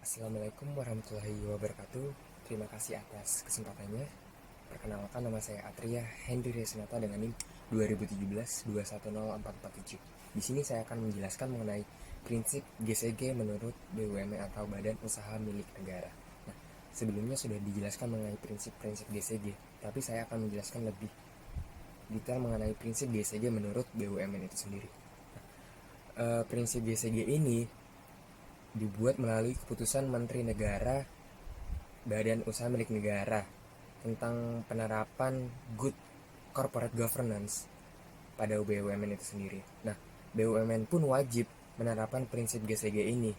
Assalamualaikum warahmatullahi wabarakatuh. Terima kasih atas kesempatannya. Perkenalkan, nama saya Atria Hendri Resnata dengan NIM 2017-210447. Di sini saya akan menjelaskan mengenai prinsip GCG menurut BUMN atau Badan Usaha Milik Negara. Nah, sebelumnya sudah dijelaskan mengenai prinsip-prinsip GCG, tapi saya akan menjelaskan lebih detail mengenai prinsip GCG menurut BUMN itu sendiri. Prinsip GCG ini dibuat melalui keputusan Menteri Negara Badan Usaha Milik Negara tentang penerapan Good Corporate Governance pada BUMN itu sendiri. Nah, BUMN pun wajib menerapkan prinsip GCG ini.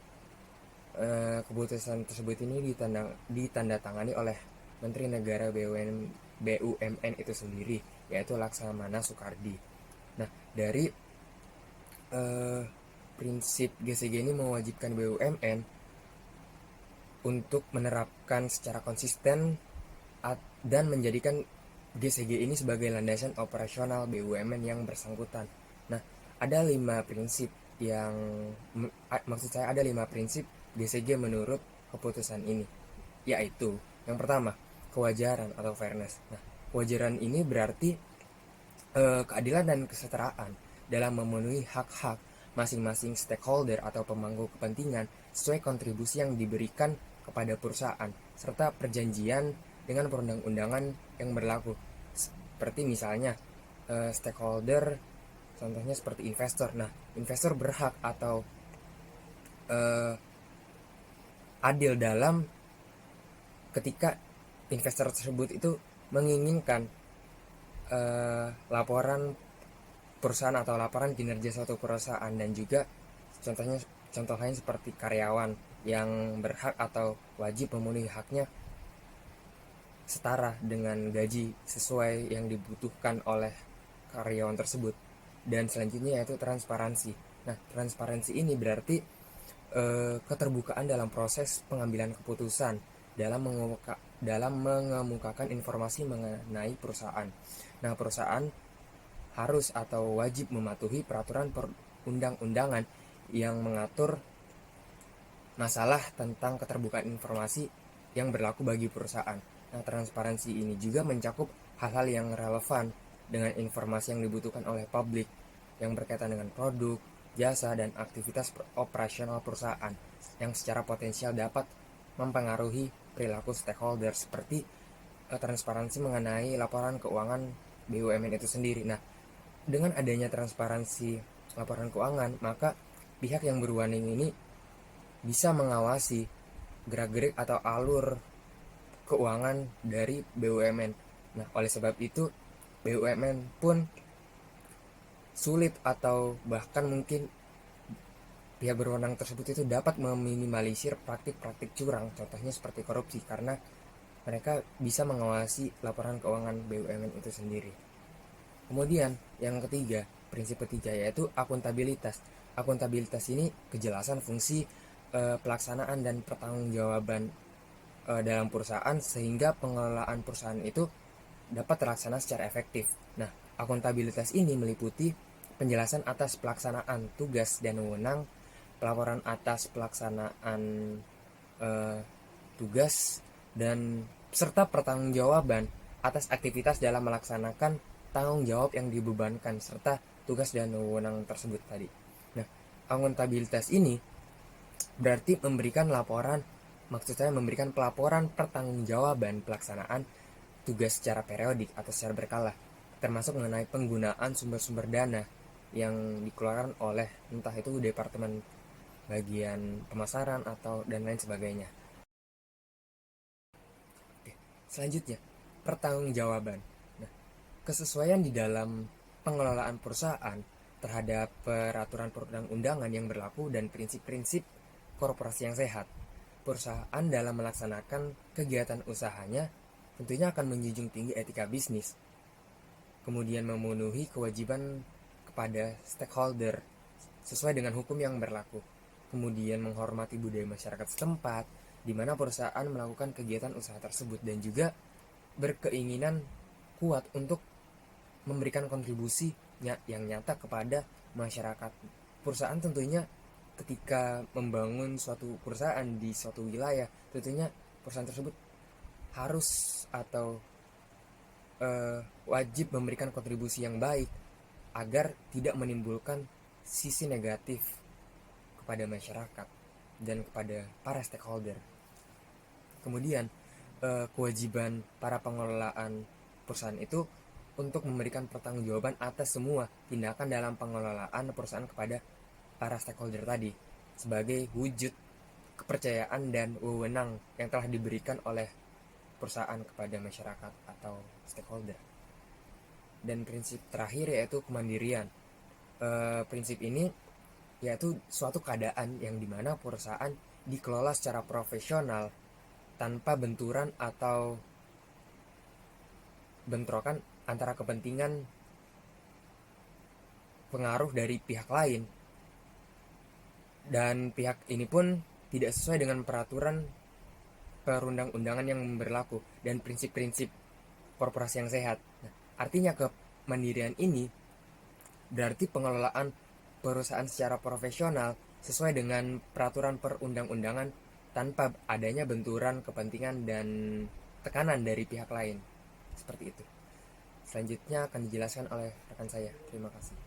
Keputusan tersebut ini ditandatangani oleh Menteri Negara BUMN itu sendiri, yaitu Laksamana Soekardi. Nah, dari prinsip GCG ini mewajibkan BUMN untuk menerapkan secara konsisten dan menjadikan GCG ini sebagai landasan operasional BUMN yang bersangkutan. Nah, ada 5 prinsip yang maksud saya ada 5 prinsip GCG menurut keputusan ini, yaitu yang pertama, kewajaran atau fairness. Nah, kewajaran ini berarti keadilan dan kesetaraan dalam memenuhi hak-hak masing-masing stakeholder atau pemangku kepentingan sesuai kontribusi yang diberikan kepada perusahaan serta perjanjian dengan perundang-undangan yang berlaku. Seperti misalnya stakeholder, contohnya seperti investor. Nah, investor berhak atau adil dalam ketika investor tersebut itu menginginkan laporan perusahaan atau laporan kinerja suatu perusahaan, dan juga contoh lain seperti karyawan yang berhak atau wajib memenuhi haknya setara dengan gaji sesuai yang dibutuhkan oleh karyawan tersebut. Dan selanjutnya yaitu transparansi. Nah, transparansi ini berarti keterbukaan dalam proses pengambilan keputusan dalam mengemukakan informasi mengenai perusahaan. Nah, perusahaan harus atau wajib mematuhi peraturan perundang-undangan yang mengatur masalah tentang keterbukaan informasi yang berlaku bagi perusahaan. Nah, transparansi ini juga mencakup hal-hal yang relevan dengan informasi yang dibutuhkan oleh publik yang berkaitan dengan produk, jasa, dan aktivitas operasional perusahaan yang secara potensial dapat mempengaruhi perilaku stakeholder, seperti transparansi mengenai laporan keuangan BUMN itu sendiri. Nah, dengan adanya transparansi laporan keuangan, maka pihak yang berwenang ini bisa mengawasi gerak-gerik atau alur keuangan dari BUMN. Nah, oleh sebab itu BUMN pun sulit atau bahkan mungkin pihak berwenang tersebut itu dapat meminimalisir praktik-praktik curang, contohnya seperti korupsi, karena mereka bisa mengawasi laporan keuangan BUMN itu sendiri. Kemudian yang ketiga, prinsip ketiga yaitu akuntabilitas. Akuntabilitas ini kejelasan fungsi pelaksanaan dan pertanggungjawaban dalam perusahaan sehingga pengelolaan perusahaan itu dapat terlaksana secara efektif. Nah, akuntabilitas ini meliputi penjelasan atas pelaksanaan tugas dan wewenang, pelaporan atas pelaksanaan tugas, dan serta pertanggungjawaban atas aktivitas dalam melaksanakan tanggung jawab yang dibebankan serta tugas dan wewenang tersebut tadi. Nah, akuntabilitas ini berarti maksud saya memberikan pelaporan pertanggungjawaban pelaksanaan tugas secara periodik atau secara berkala, termasuk mengenai penggunaan sumber-sumber dana yang dikeluarkan oleh entah itu departemen bagian pemasaran atau dan lain sebagainya. Oke, selanjutnya pertanggungjawaban. Kesesuaian di dalam pengelolaan perusahaan terhadap peraturan perundang-undangan yang berlaku dan prinsip-prinsip korporasi yang sehat. Perusahaan dalam melaksanakan kegiatan usahanya tentunya akan menjunjung tinggi etika bisnis, kemudian memenuhi kewajiban kepada stakeholder sesuai dengan hukum yang berlaku, kemudian menghormati budaya masyarakat setempat di mana perusahaan melakukan kegiatan usaha tersebut, dan juga berkeinginan kuat untuk memberikan kontribusi yang nyata kepada masyarakat. Perusahaan tentunya ketika membangun suatu perusahaan di suatu wilayah, tentunya perusahaan tersebut harus atau wajib memberikan kontribusi yang baik agar tidak menimbulkan sisi negatif kepada masyarakat dan kepada para stakeholder. Kemudian kewajiban para pengelolaan perusahaan itu untuk memberikan pertanggungjawaban atas semua tindakan dalam pengelolaan perusahaan kepada para stakeholder tadi sebagai wujud kepercayaan dan wewenang yang telah diberikan oleh perusahaan kepada masyarakat atau stakeholder. Dan prinsip terakhir yaitu kemandirian. Prinsip ini yaitu suatu keadaan yang dimana perusahaan dikelola secara profesional tanpa benturan atau bentrokan antara kepentingan pengaruh dari pihak lain, dan pihak ini pun tidak sesuai dengan peraturan perundang-undangan yang berlaku dan prinsip-prinsip korporasi yang sehat. Nah, artinya kemandirian ini berarti pengelolaan perusahaan secara profesional sesuai dengan peraturan perundang-undangan tanpa adanya benturan kepentingan dan tekanan dari pihak lain. Seperti itu. Selanjutnya akan dijelaskan oleh rekan saya. Terima kasih.